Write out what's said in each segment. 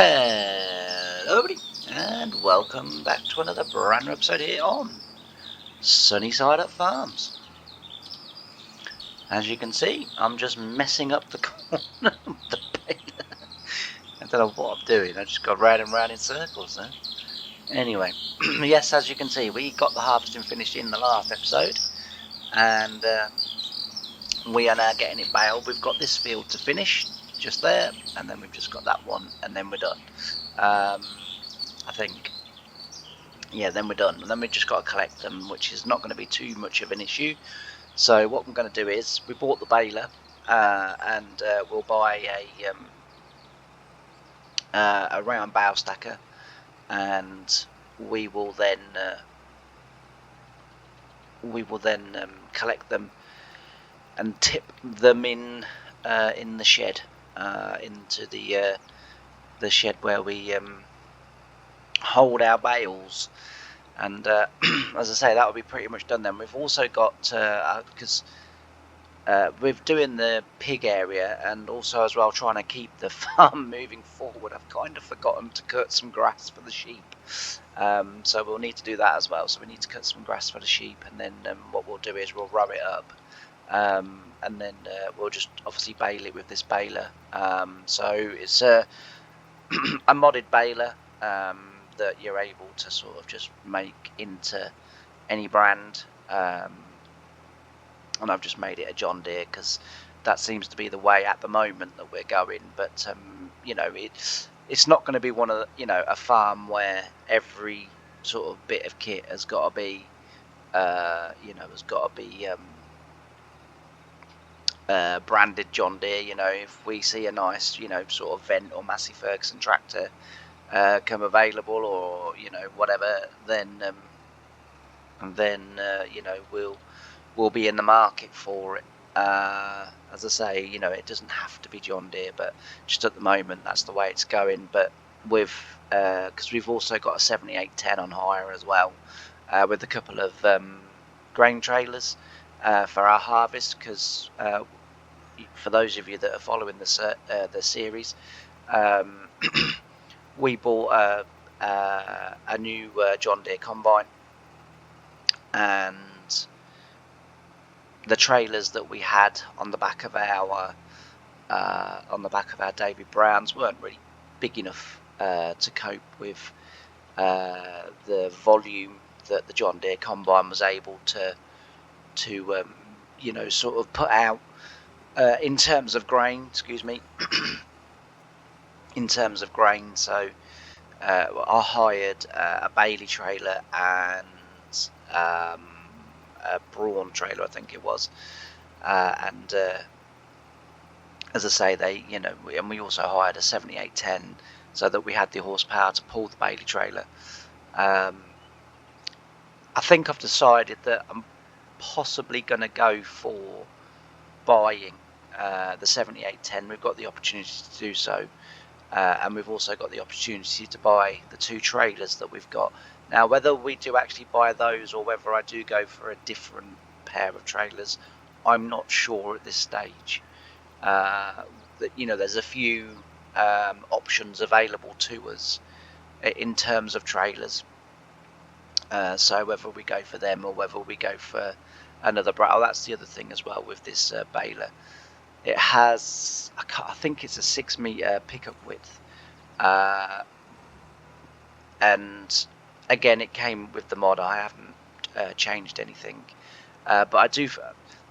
Hello everybody, and welcome back to another brand new episode here on Sunnyside Up Farms. As you can see, I'm just messing up the corner of the baler. I don't know what I'm doing, I just got round and round in circles there. Anyway, yes, as you can see, we got the harvesting finished in the last episode, and we are now getting it baled. We've got this field to finish, just there, and then we've just got that one, and then we're done. I think. Yeah, then we're done, and then we've just got to collect them, which is not going to be too much of an issue. So what I'm going to do is, we bought the baler, and we'll buy a round bale stacker, and we will then collect them and tip them in the shed, into the shed where we hold our bales. And as I say, that will be pretty much done then. We've also got, because we're doing the pig area, and also as well trying to keep the farm moving forward, I've kind of forgotten to cut some grass for the sheep. So we'll need to do that as well. So we need to cut some grass for the sheep, and then what we'll do is we'll row it up, and then we'll just obviously bale it with this baler. So it's a modded baler, that you're able to sort of just make into any brand, and I've just made it a John Deere because that seems to be the way at the moment that we're going. But you know, it's not going to be one of the, a farm where every sort of bit of kit has got to be branded John Deere. If we see a nice sort of Fendt or Massey Ferguson tractor come available, or whatever, then we'll be in the market for it. As I say, it doesn't have to be John Deere, but just at the moment that's the way it's going. But with because we've also got a 7810 on hire as well, with a couple of grain trailers for our harvest, because for those of you that are following the series, we bought a new John Deere combine, and the trailers that we had on the back of our David Browns weren't really big enough to cope with the volume that the John Deere combine was able to sort of put out in terms of grain. Excuse me. In terms of grain, so I hired a Bailey trailer and a Brawn trailer, I think it was, and as I say, and we also hired a 7810 so that we had the horsepower to pull the Bailey trailer. I think I've decided that I'm possibly going to go for buying the 7810. We've got the opportunity to do so. And we've also got the opportunity to buy the two trailers that we've got. Now, whether we do actually buy those or whether I do go for a different pair of trailers, I'm not sure at this stage. There's a few options available to us in terms of trailers. So whether we go for them or whether we go for another brand. Oh, that's the other thing as well with this baler. It has, I think it's a 6 meter pickup width, and again, it came with the mod. I haven't changed anything, but I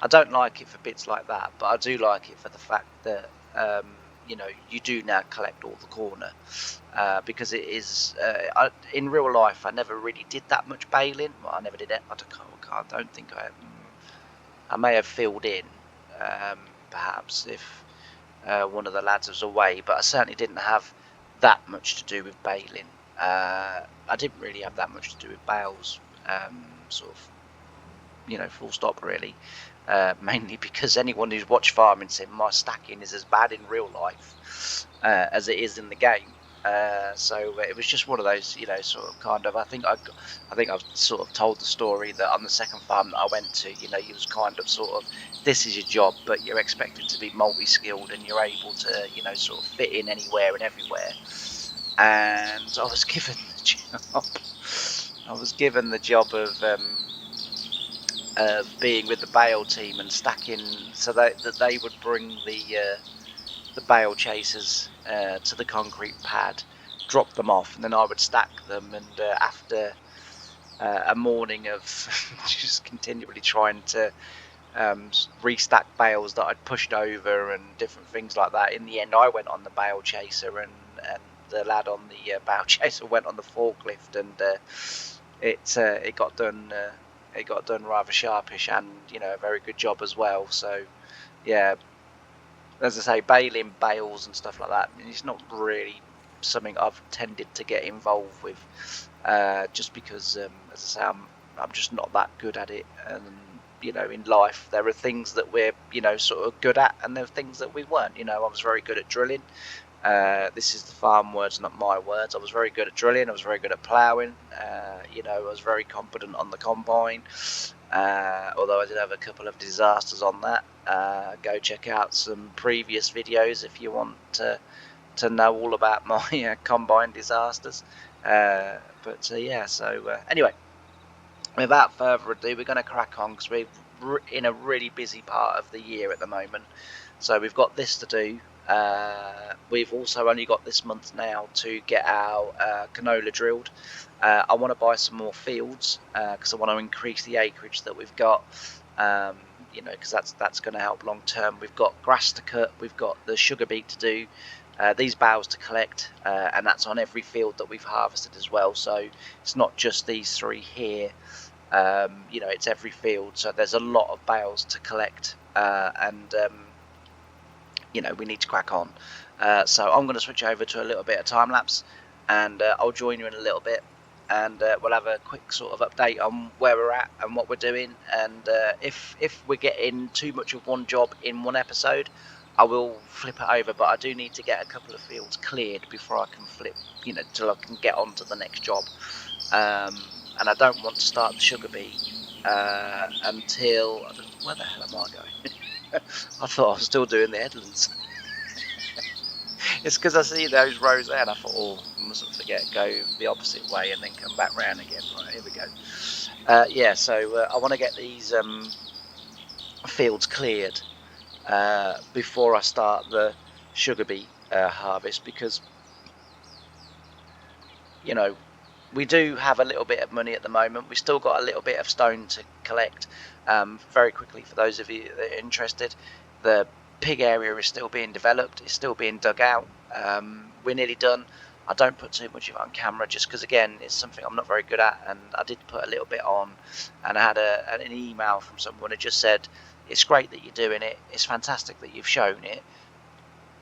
don't like it for bits like that. But I do like it for the fact that you do now collect all the corner, because it is in real life. I never really did that much baling. Well, I never did it. I don't think I may have filled in. Perhaps if one of the lads was away, but I certainly didn't have that much to do with baling. I didn't really have that much to do with bales, sort of, full stop really. Mainly because anyone who's watched farming said my stacking is as bad in real life as it is in the game. So it was just one of those, sort of kind of. I think I've sort of told the story that on the second farm that I went to, you was kind of sort of, this is your job, but you're expected to be multi-skilled and you're able to, sort of fit in anywhere and everywhere. and I was given the job. I was given the job of being with the bale team and stacking, so that they would bring the bale chasers to the concrete pad, drop them off, and then I would stack them. And after a morning of just continually trying to restack bales that I'd pushed over and different things like that, in the end I went on the bale chaser, and the lad on the bale chaser went on the forklift, and it got done. It got done rather sharpish, and a very good job as well. So yeah, as I say, baling bales and stuff like that, it's not really something I've tended to get involved with, just because, as I say, I'm just not that good at it. And in life there are things that we're sort of good at, and there are things that we weren't. I was very good at drilling. This is the farm words, not my words. I was very good at drilling. I was very good at ploughing. I was very competent on the combine. Although I did have a couple of disasters on that. Go check out some previous videos if you want to know all about my combine disasters. Yeah, so anyway, without further ado, we're going to crack on, because we're in a really busy part of the year at the moment. So we've got this to do. We've also only got this month now to get our canola drilled. I want to buy some more fields, because I want to increase the acreage that we've got, because that's going to help long term. We've got grass to cut, we've got the sugar beet to do, these bales to collect, and that's on every field that we've harvested as well. So it's not just these three here, it's every field. So there's a lot of bales to collect, and we need to crack on. So I'm going to switch over to a little bit of time lapse, and I'll join you in a little bit, and we'll have a quick sort of update on where we're at and what we're doing. And if we're getting too much of one job in one episode, I will flip it over, but I do need to get a couple of fields cleared before I can flip, till I can get on to the next job. And I don't want to start the sugar beet until, where the hell am I going? I thought I was still doing the headlands. It's because I see those rows there, and I thought, I mustn't forget, go the opposite way and then come back round again. Right, here we go. Yeah, so I want to get these fields cleared before I start the sugar beet harvest, because we do have a little bit of money at the moment. We've still got a little bit of stone to collect. Very quickly, for those of you that are interested, the pig area is still being developed. It's still being dug out. We're nearly done. I don't put too much of it on camera, just because, again, it's something I'm not very good at, and I did put a little bit on, and I had an email from someone who just said, it's great that you're doing it, it's fantastic that you've shown it,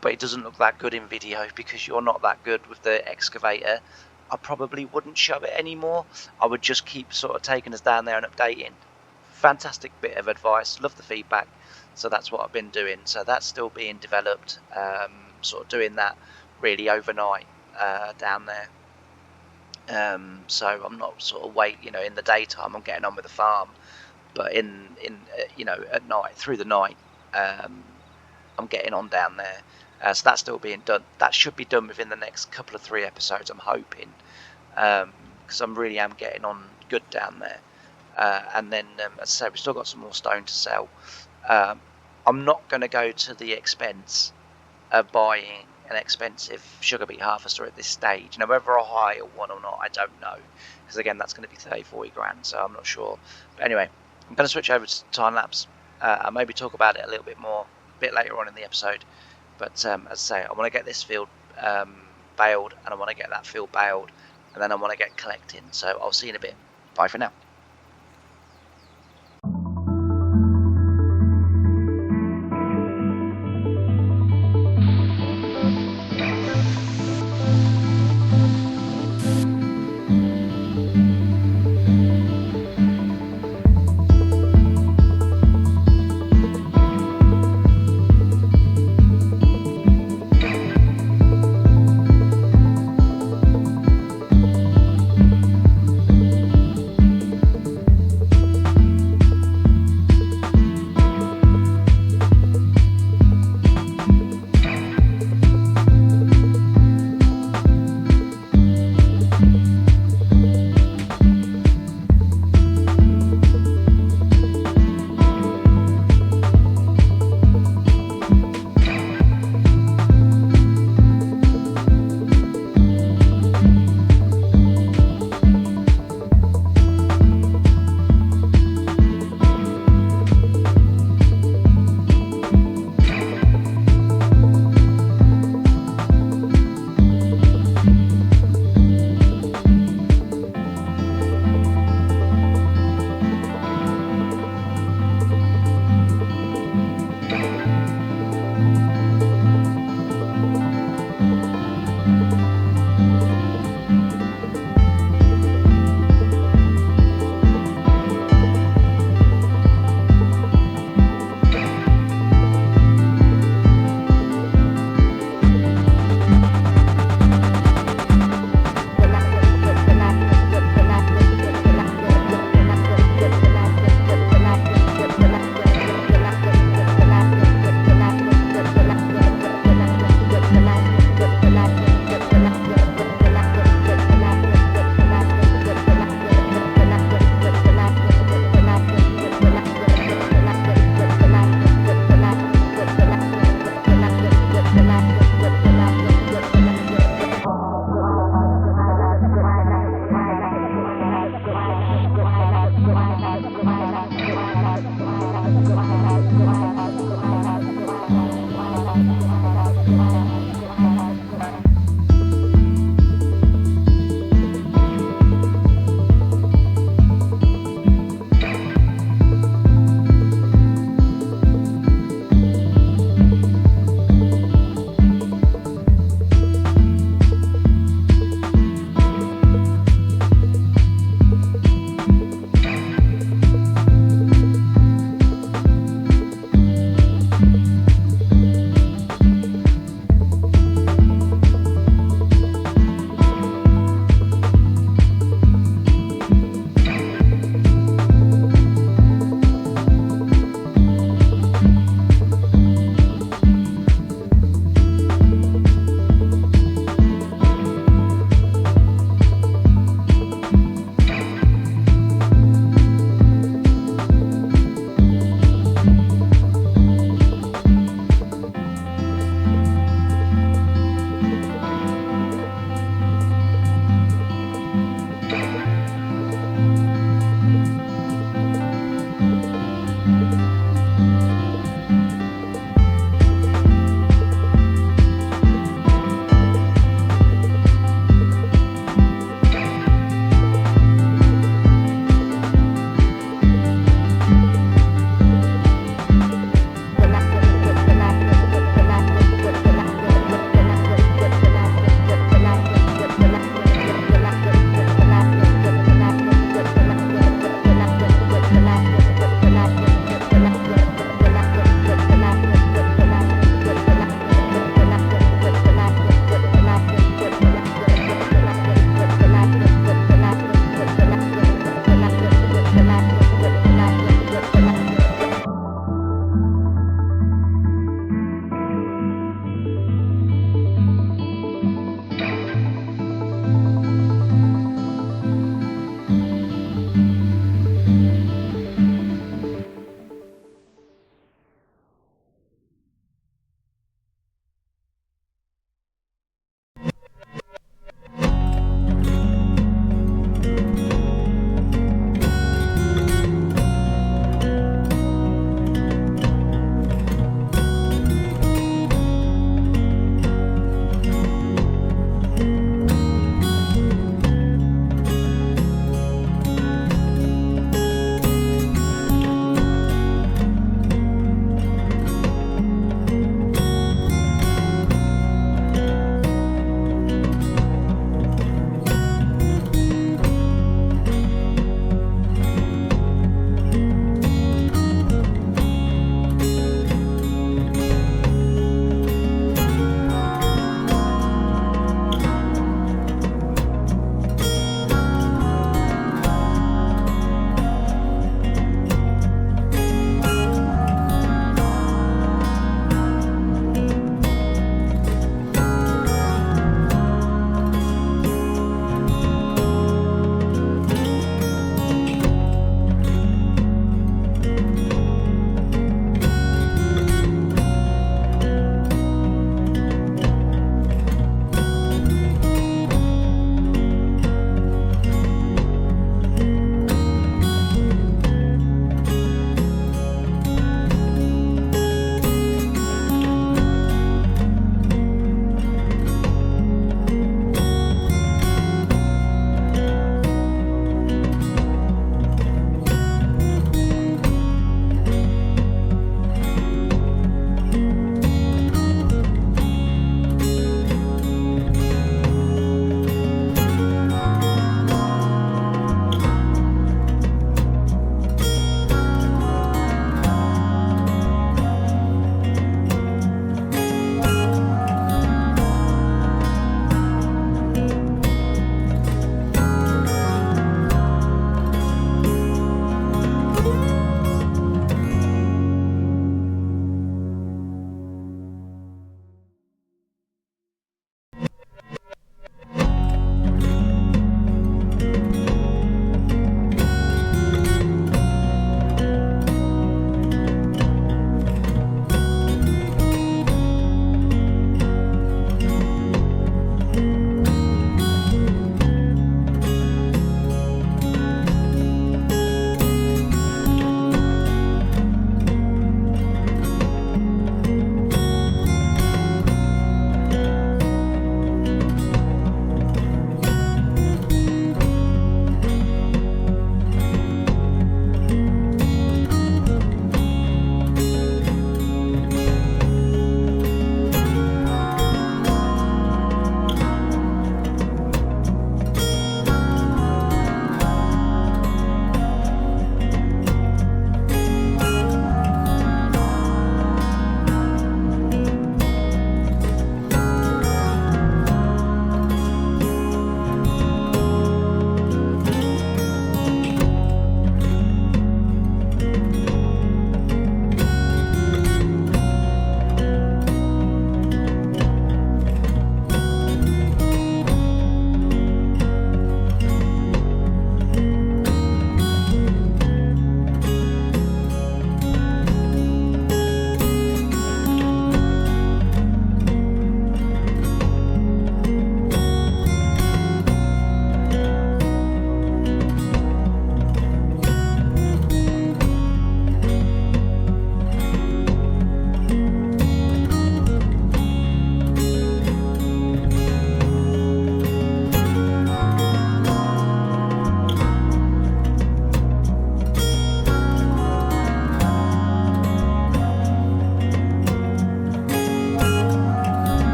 but it doesn't look that good in video because you're not that good with the excavator. I probably wouldn't show it anymore. I would just keep sort of taking us down there and updating. Fantastic bit of advice, love the feedback. So that's what I've been doing. So that's still being developed, sort of doing that really overnight down there. So I'm not sort of in the daytime I'm getting on with the farm, but in at night, through the night, I'm getting on down there. So that's still being done. That should be done within the next couple of 3 episodes, I'm hoping, because I really am getting on good down there. And then, as I say, we've still got some more stone to sell. I'm not going to go to the expense of buying an expensive sugar beet harvester at this stage. Whether I'll hire one or not, I don't know, because again, that's going to be 30-40 grand, so I'm not sure. But anyway, I'm going to switch over to time lapse. I'll maybe talk about it a little bit more a bit later on in the episode. But as I say, I want to get this field baled, and I want to get that field baled, and then I want to get collecting. So I'll see you in a bit. Bye for now.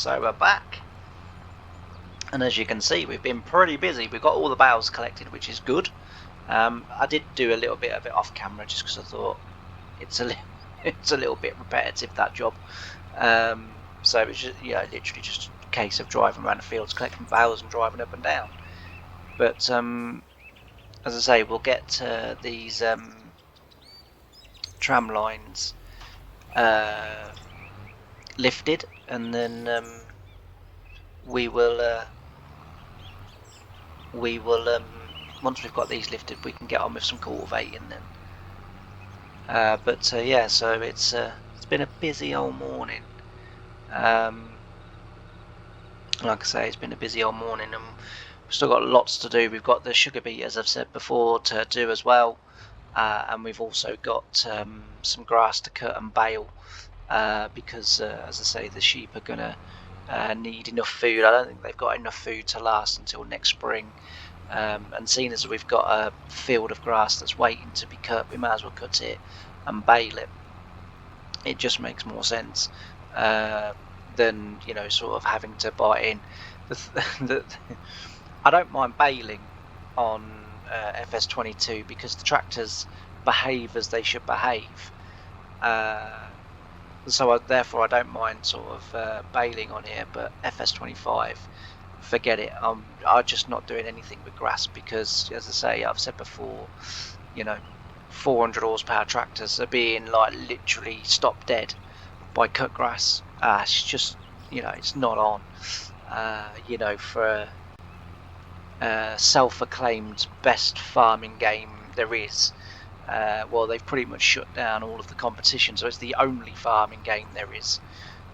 So we're back, and as you can see, we've been pretty busy. We've got all the bales collected, which is good. I did do a little bit of it off camera just because I thought it's a little bit repetitive, that job. So it was just, literally just a case of driving around the fields, collecting bales and driving up and down. But as I say, we'll get these tram lines lifted, and then we will once we've got these lifted, we can get on with some cultivating then. But yeah, so it's been a busy old morning. Like I say, it's been a busy old morning, and we've still got lots to do. We've got the sugar beet, as I've said before, to do as well, and we've also got some grass to cut and bale, because as I say, the sheep are gonna need enough food. I don't think they've got enough food to last until next spring. And seeing as we've got a field of grass that's waiting to be cut, we might as well cut it and bale it. It just makes more sense than sort of having to buy in. I don't mind baling on FS22 because the tractors behave as they should behave. So therefore I don't mind sort of baling on here, but FS25, forget it. I'm just not doing anything with grass because, as I say, I've said before, 400 horsepower tractors are being like literally stopped dead by cut grass. It's just, it's not on. For a self-acclaimed best farming game there is, well, they've pretty much shut down all of the competition, so it's the only farming game there is.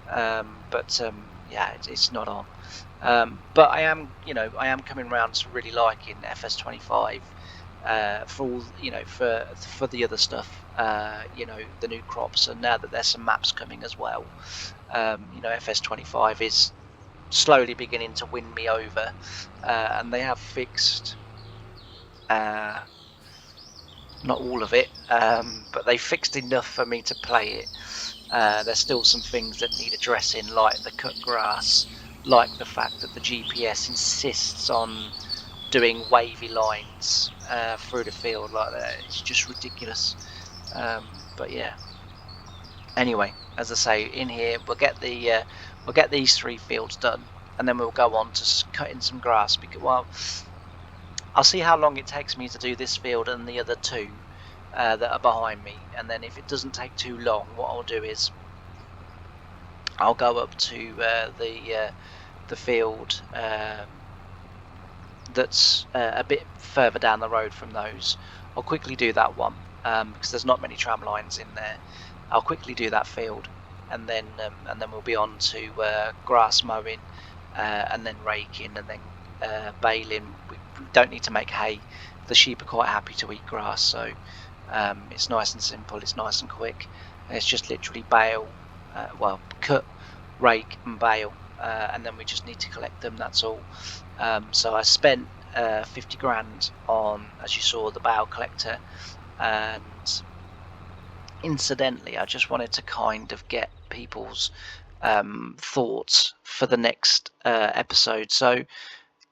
But yeah, it's not on. But I am coming around to really liking FS25 for all, for the other stuff, the new crops, and now that there's some maps coming as well, FS25 is slowly beginning to win me over, and they have fixed not all of it, but they fixed enough for me to play it. There's still some things that need addressing, like the cut grass, like the fact that the GPS insists on doing wavy lines through the field like that. It's just ridiculous. But yeah. Anyway, as I say, in here we'll get these 3 fields done, and then we'll go on to cutting some grass. Because, well, I'll see how long it takes me to do this field and the other 2 that are behind me, and then if it doesn't take too long, what I'll do is I'll go up to the field that's a bit further down the road from those. I'll quickly do that one because there's not many tram lines in there. I'll quickly do that field, and then we'll be on to grass mowing, and then raking, and then baling. We don't need to make hay. The sheep are quite happy to eat grass, so it's nice and simple. It's nice and quick. It's just literally bale, cut, rake, and bale, and then we just need to collect them. That's all. So I spent 50 grand on, as you saw, the bale collector, and incidentally, I just wanted to kind of get people's thoughts for the next episode. So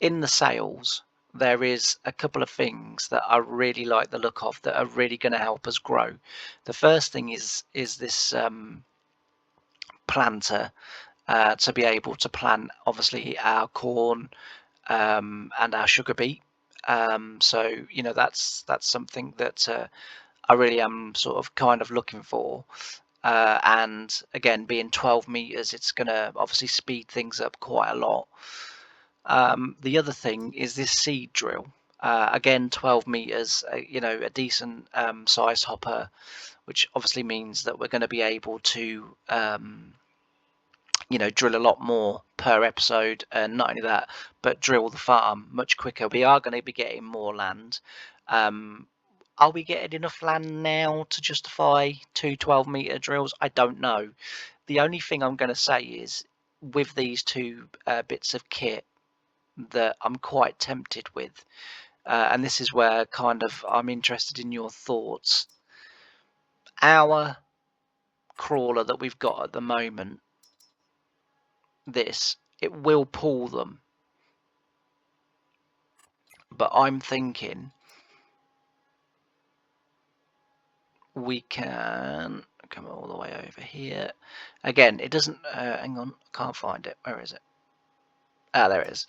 in the sales, there is a couple of things that I really like the look of that are really going to help us grow. The first thing is this planter, to be able to plant obviously our corn and our sugar beet. So that's something that I really am sort of kind of looking for. And again, being 12 meters, it's going to obviously speed things up quite a lot. The other thing is this seed drill. Again, 12 meters, a decent size hopper, which obviously means that we're going to be able to drill a lot more per episode, and not only that, but drill the farm much quicker. We are going to be getting more land. Are we getting enough land now to justify 2 12-meter drills? I don't know. The only thing I'm going to say is, with these 2 bits of kit that I'm quite tempted with, and this is where kind of I'm interested in your thoughts. Our crawler that we've got at the moment this, it will pull them. But I'm thinking we can come all the way over here. Again, it doesn't, hang on, can't find it. Where is it? Ah, there it is.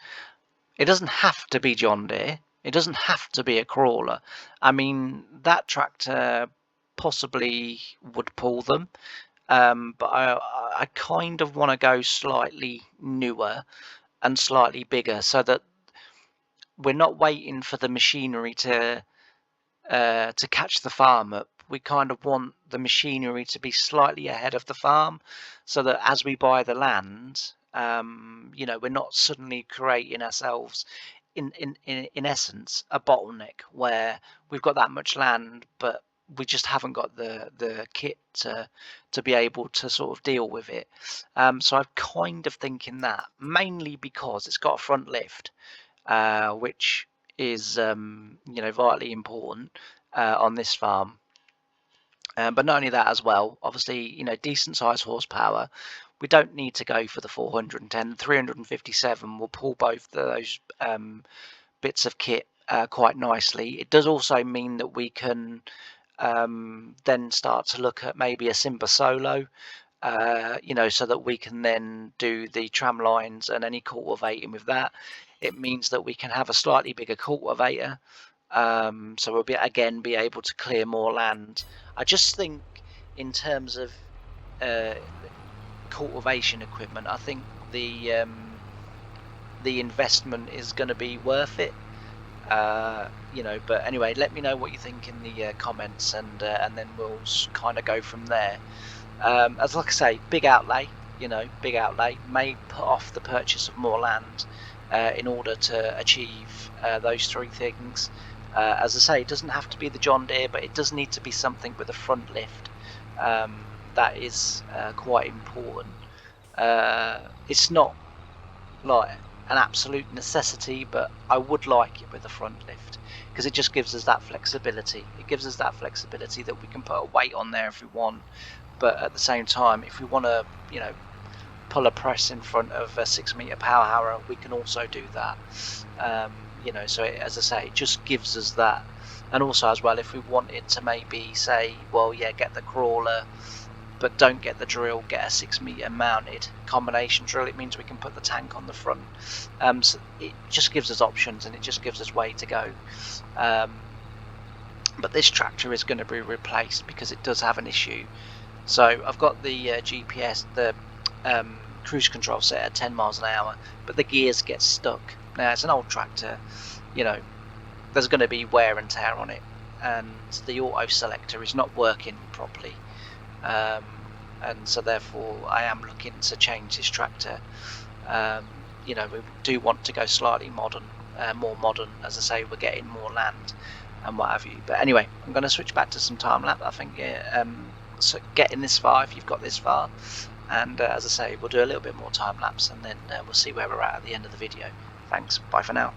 It doesn't have to be John Deere. It doesn't have to be a crawler. I mean, that tractor possibly would pull them. But I kind of want to go slightly newer and slightly bigger so that we're not waiting for the machinery to catch the farm up. We kind of want the machinery to be slightly ahead of the farm so that as we buy the land, we're not suddenly creating ourselves in essence a bottleneck where we've got that much land but we just haven't got the kit to be able to sort of deal with it. So I'm kind of thinking that, mainly because it's got a front lift, which is vitally important on this farm. But not only that as well, obviously, decent size horsepower. We don't need to go for the 410. 357 will pull both those bits of kit quite nicely. It does also mean that we can then start to look at maybe a Simba Solo, so that we can then do the tram lines and any cultivating with that. It means that we can have a slightly bigger cultivator, so we'll be able to clear more land. I just think in terms of cultivation equipment, I think the investment is going to be worth it. But anyway, let me know what you think in the comments, and then we'll kind of go from there. As like I say, big outlay, may put off the purchase of more land in order to achieve those three things. As I say, it doesn't have to be the John Deere, but it does need to be something with a front lift. That is quite important. It's not like an absolute necessity, but I would like it with a front lift because it just gives us that flexibility. It gives us that flexibility that we can put a weight on there if we want, but at the same time, if we want to, pull a press in front of a 6 meter power harrow, we can also do that. So as I say, it just gives us that. And also as well, if we wanted to maybe say, well, yeah, get the crawler, but don't get the drill, get a 6 meter mounted combination drill, it means we can put the tank on the front. So it just gives us options, and it just gives us way to go. But this tractor is going to be replaced because it does have an issue. So I've got the GPS, the cruise control set at 10 miles an hour, but the gears get stuck. Now it's an old tractor, there's going to be wear and tear on it, and the auto selector is not working properly. And so therefore I am looking to change this tractor. We do want to go slightly modern, more modern. As I say, we're getting more land and what have you. But anyway, I'm going to switch back to some time lapse. I think so getting this far, if you've got this far, and as I say, we'll do a little bit more time lapse, and then we'll see where we're at the end of the video. Thanks, bye for now.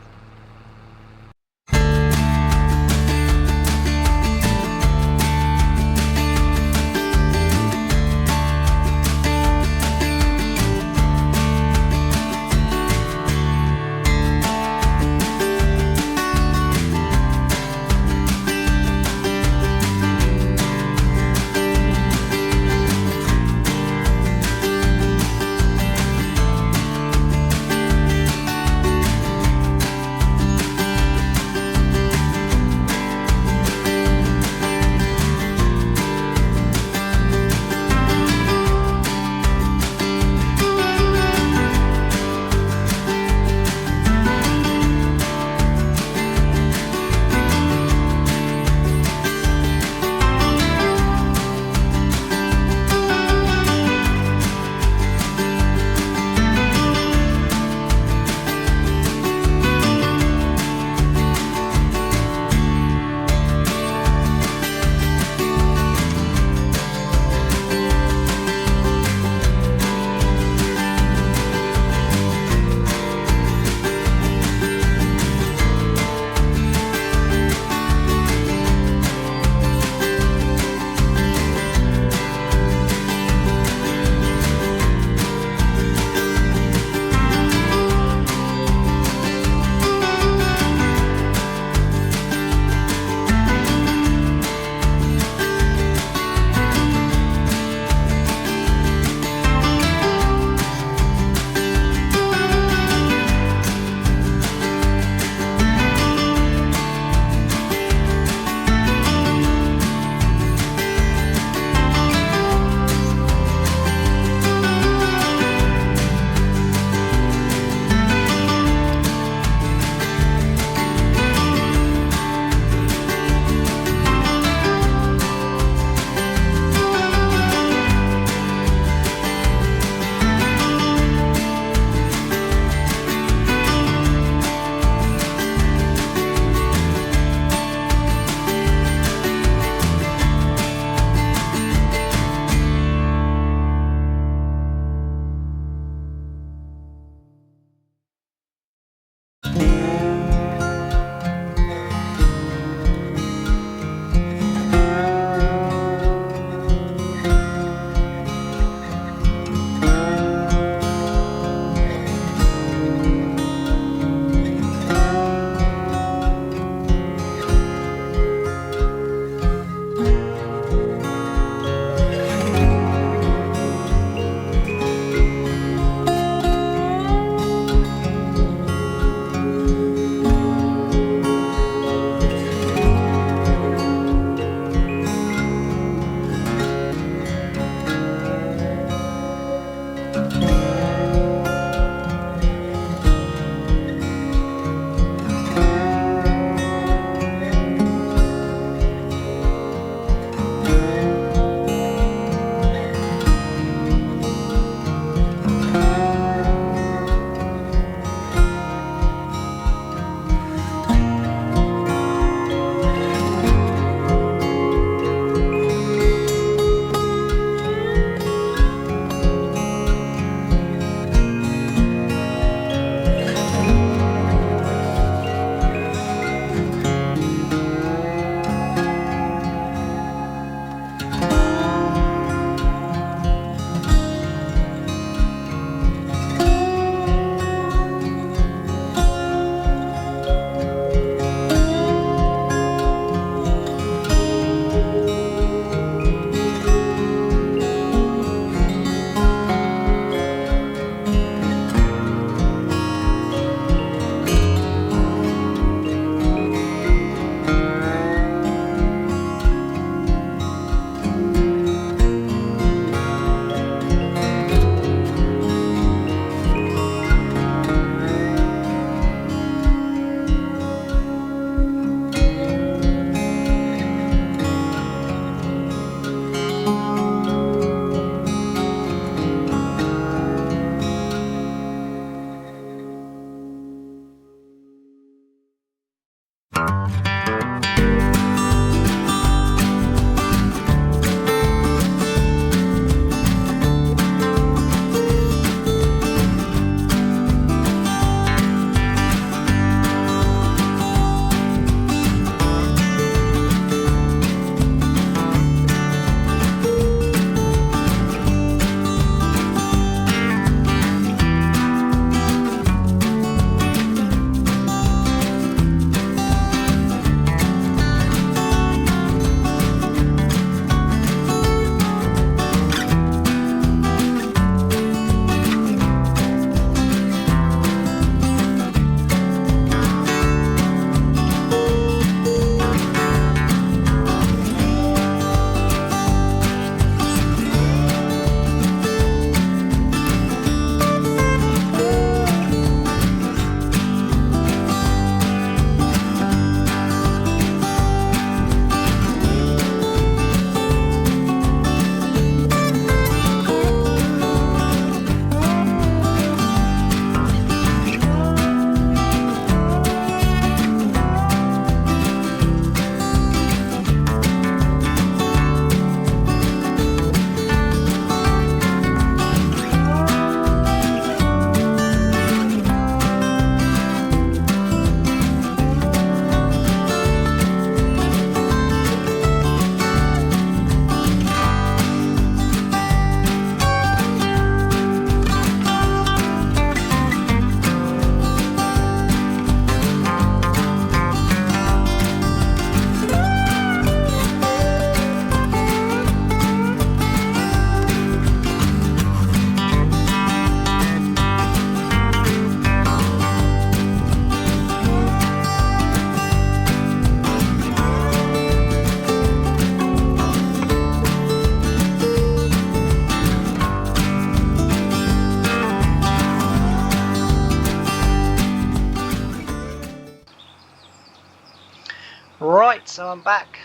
So I'm back,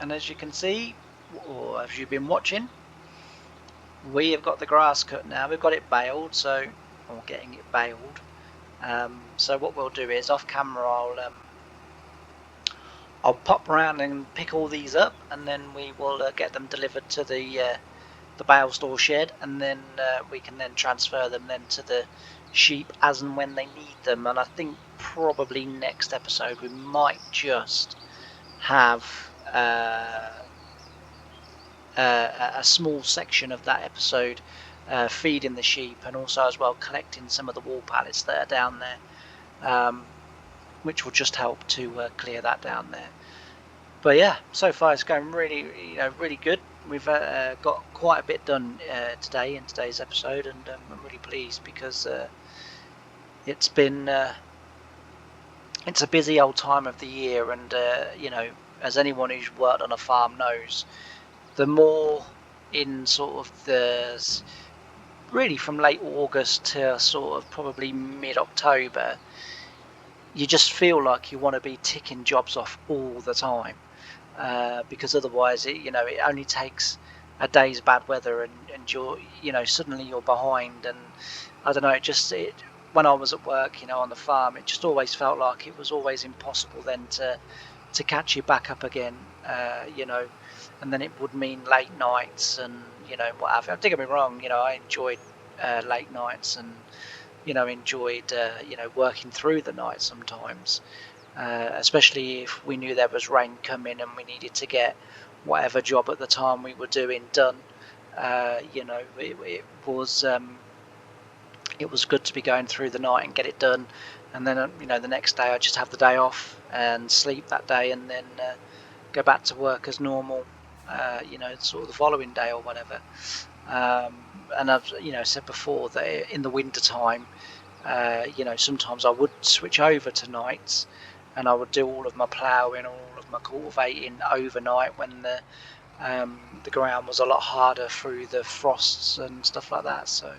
and as you can see, or as you've been watching, we have got the grass cut now. We've got it baled, or getting it baled. So what we'll do is, off camera, I'll pop around and pick all these up, and then we will get them delivered to the bale store shed, and then we can then transfer them then to the sheep as and when they need them. And I think probably next episode we might just have a small section of that episode feeding the sheep, and also as well collecting some of the wool pallets that are down there, which will just help to clear that down there. But yeah, so far it's going really, really good. We've got quite a bit done today in today's episode, and I'm really pleased because it's been it's a busy old time of the year, and as anyone who's worked on a farm knows, the more in sort of the really from late August to sort of probably mid-October, you just feel like you want to be ticking jobs off all the time. Because otherwise, it only takes a day's bad weather, and suddenly you're behind. And I don't know, when I was at work, on the farm, it just always felt like it was always impossible then to catch you back up again, and then it would mean late nights and what have you. Don't get me wrong, I enjoyed late nights, and enjoyed working through the night sometimes. Especially if we knew there was rain coming and we needed to get whatever job at the time we were doing done. It was good to be going through the night and get it done, and then the next day I just have the day off and sleep that day, and then go back to work as normal. Sort of the following day or whatever. And I've said before that in the winter time, sometimes I would switch over to nights, and I would do all of my ploughing, all of my cultivating overnight when the ground was a lot harder through the frosts and stuff like that. So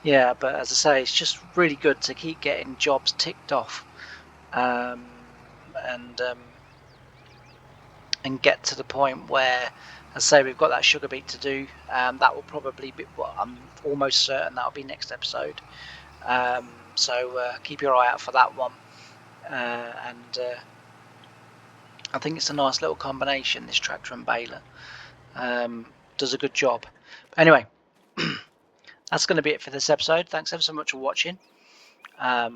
yeah, but as I say, it's just really good to keep getting jobs ticked off, and get to the point where, as I say, we've got that sugar beet to do. That will probably be, well, I'm almost certain that'll be next episode. So keep your eye out for that one. And I think it's a nice little combination, this tractor and baler. Does a good job. But anyway, that's going to be it for this episode. Thanks ever so much for watching. I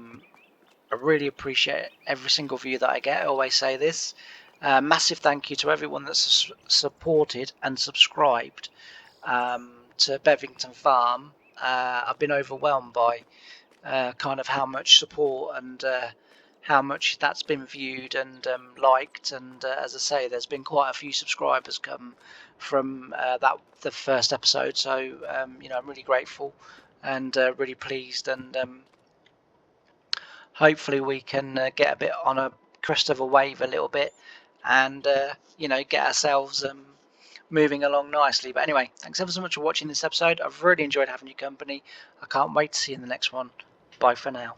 really appreciate every single view that I get. I always say this. Massive thank you to everyone that's supported and subscribed to Bevington Farm. I've been overwhelmed by kind of how much support and how much that's been viewed and liked. And as I say, there's been quite a few subscribers come from the first episode. So I'm really grateful and really pleased, and hopefully we can get a bit on a crest of a wave a little bit, and get ourselves moving along nicely. But anyway, thanks ever so much for watching this episode. I've really enjoyed having your company. I can't wait to see you in the next one. Bye for now.